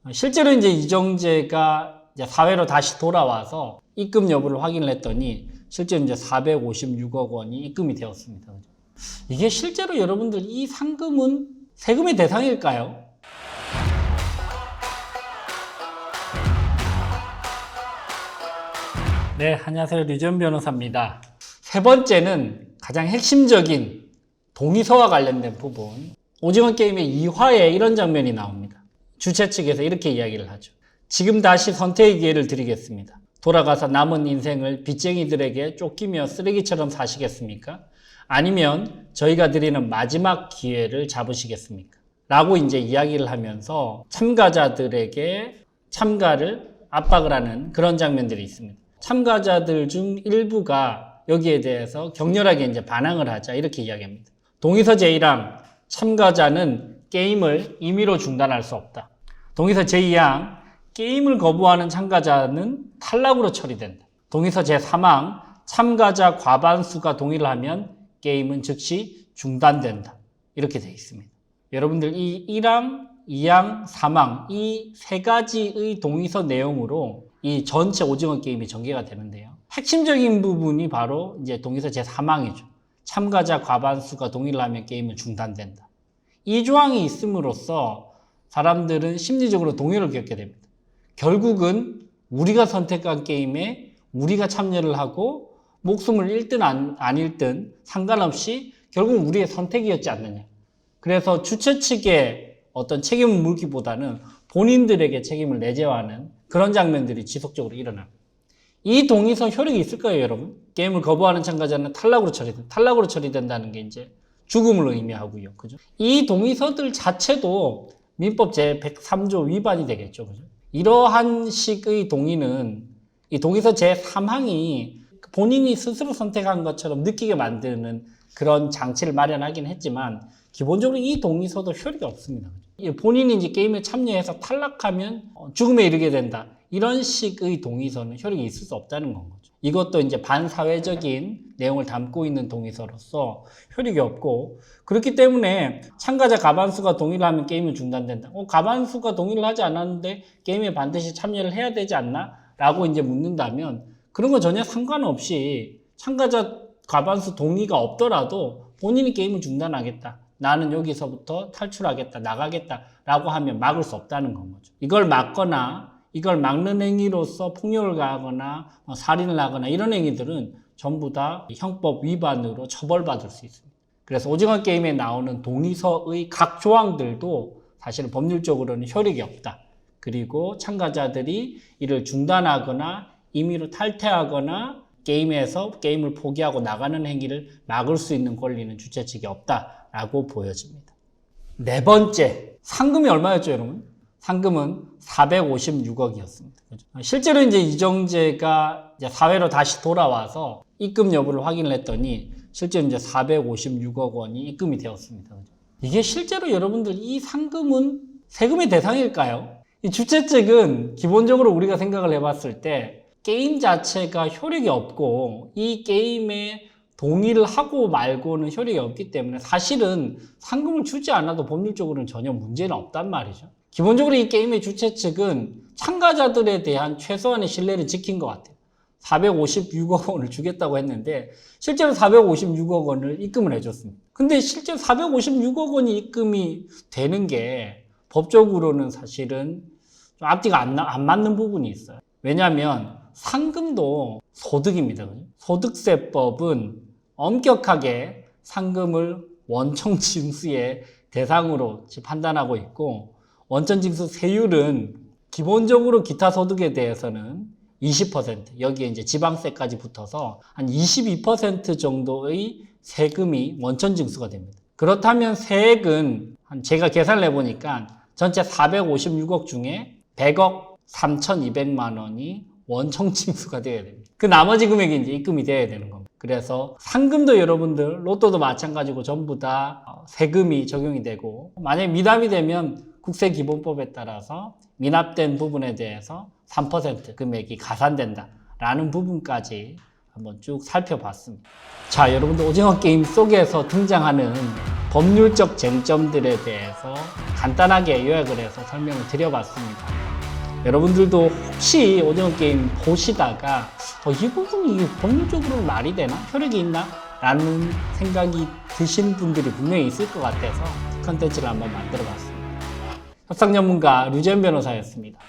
실제로 이제 이정재가 이제 사회로 다시 돌아와서 입금 여부를 확인을 했더니 실제로 이제 456억 원이 입금이 되었습니다. 이게 실제로 여러분들 이 상금은 세금의 대상일까요? 네, 안녕하세요. 류지원 변호사입니다. 세 번째는 가장 핵심적인 동의서와 관련된 부분. 오징어 게임의 2화에 이런 장면이 나옵니다. 주최 측에서 이렇게 이야기를 하죠. 지금 다시 선택의 기회를 드리겠습니다. 돌아가서 남은 인생을 빚쟁이들에게 쫓기며 쓰레기처럼 사시겠습니까? 아니면 저희가 드리는 마지막 기회를 잡으시겠습니까? 라고 이제 이야기를 하면서 참가자들에게 참가를 압박을 하는 그런 장면들이 있습니다. 참가자들 중 일부가 여기에 대해서 격렬하게 이제 반항을 하자 이렇게 이야기합니다. 동의서 제1항 참가자는 게임을 임의로 중단할 수 없다. 동의서 제2항 게임을 거부하는 참가자는 탈락으로 처리된다. 동의서 제3항 참가자 과반수가 동의를 하면 게임은 즉시 중단된다. 이렇게 되어 있습니다. 여러분들 이 1항, 2항, 3항 이 세 가지의 동의서 내용으로 이 전체 오징어 게임이 전개가 되는데요. 핵심적인 부분이 바로 이제 동의서 제3항이죠. 참가자 과반수가 동의를 하면 게임은 중단된다. 이 조항이 있음으로써 사람들은 심리적으로 동요를 겪게 됩니다. 결국은 우리가 선택한 게임에 우리가 참여를 하고 목숨을 잃든 안 잃든 상관없이 결국은 우리의 선택이었지 않느냐. 그래서 주최 측에 어떤 책임을 물기보다는 본인들에게 책임을 내재화하는 그런 장면들이 지속적으로 일어납니다. 이 동의서 효력이 있을 거예요, 여러분. 게임을 거부하는 참가자는 탈락으로 처리된다. 탈락으로 처리된다는 게 이제 죽음을 의미하고요. 그죠? 이 동의서들 자체도 민법 제103조 위반이 되겠죠. 그죠? 이러한 식의 동의는 이 동의서 제3항이 본인이 스스로 선택한 것처럼 느끼게 만드는 그런 장치를 마련하긴 했지만 기본적으로 이 동의서도 효력이 없습니다. 본인이 이제 게임에 참여해서 탈락하면 죽음에 이르게 된다. 이런 식의 동의서는 효력이 있을 수 없다는 건 거죠. 이것도 이제 반사회적인 내용을 담고 있는 동의서로서 효력이 없고 그렇기 때문에 참가자 과반수가 동의를 하면 게임은 중단된다. 과반수가 동의를 하지 않았는데 게임에 반드시 참여를 해야 되지 않나? 라고 이제 묻는다면 그런 건 전혀 상관없이 참가자 과반수 동의가 없더라도 본인이 게임을 중단하겠다. 나는 여기서부터 탈출하겠다, 나가겠다 라고 하면 막을 수 없다는 건 거죠. 이걸 막거나 이걸 막는 행위로서 폭력을 가하거나 살인을 하거나 이런 행위들은 전부 다 형법 위반으로 처벌받을 수 있습니다. 그래서 오징어 게임에 나오는 동의서의 각 조항들도 사실은 법률적으로는 효력이 없다. 그리고 참가자들이 이를 중단하거나 임의로 탈퇴하거나 게임에서 게임을 포기하고 나가는 행위를 막을 수 있는 권리는 주최 측에 없다라고 보여집니다. 네 번째, 상금이 얼마였죠, 여러분? 상금은 456억이었습니다. 실제로 이제 이정재가 이제 사회로 다시 돌아와서 입금 여부를 확인을 했더니 실제로 이제 456억 원이 입금이 되었습니다. 이게 실제로 여러분들 이 상금은 세금의 대상일까요? 이 주최 측은 기본적으로 우리가 생각을 해봤을 때 게임 자체가 효력이 없고 이 게임에 동의를 하고 말고는 효력이 없기 때문에 사실은 상금을 주지 않아도 법률적으로는 전혀 문제는 없단 말이죠. 기본적으로 이 게임의 주최 측은 참가자들에 대한 최소한의 신뢰를 지킨 것 같아요. 456억 원을 주겠다고 했는데 실제로 456억 원을 입금을 해줬습니다. 근데 실제로 456억 원이 입금이 되는 게 법적으로는 사실은 좀 앞뒤가 안 맞는 부분이 있어요. 왜냐하면 상금도 소득입니다. 소득세법은 엄격하게 상금을 원천징수의 대상으로 판단하고 있고 원천징수 세율은 기본적으로 기타 소득에 대해서는 20%, 여기에 이제 지방세까지 붙어서 한 22% 정도의 세금이 원천징수가 됩니다. 그렇다면 세액은 제가 계산을 해보니까 전체 456억 중에 100억 3,200만 원이 원천징수가 돼야 됩니다. 그 나머지 금액이 이제 입금이 돼야 되는 겁니다. 그래서 상금도 여러분들, 로또도 마찬가지고 전부 다 세금이 적용이 되고 만약에 미납이 되면 국세기본법에 따라서 미납된 부분에 대해서 3% 금액이 가산된다라는 부분까지 한번 쭉 살펴봤습니다. 자, 여러분들 오징어 게임 속에서 등장하는 법률적 쟁점들에 대해서 간단하게 요약을 해서 설명을 드려봤습니다. 여러분들도 혹시 오징어 게임 보시다가 이 부분이 법률적으로 말이 되나? 효력이 있나? 라는 생각이 드신 분들이 분명히 있을 것 같아서 컨텐츠를 한번 만들어 봤습니다. 협상 전문가 류재현 변호사였습니다.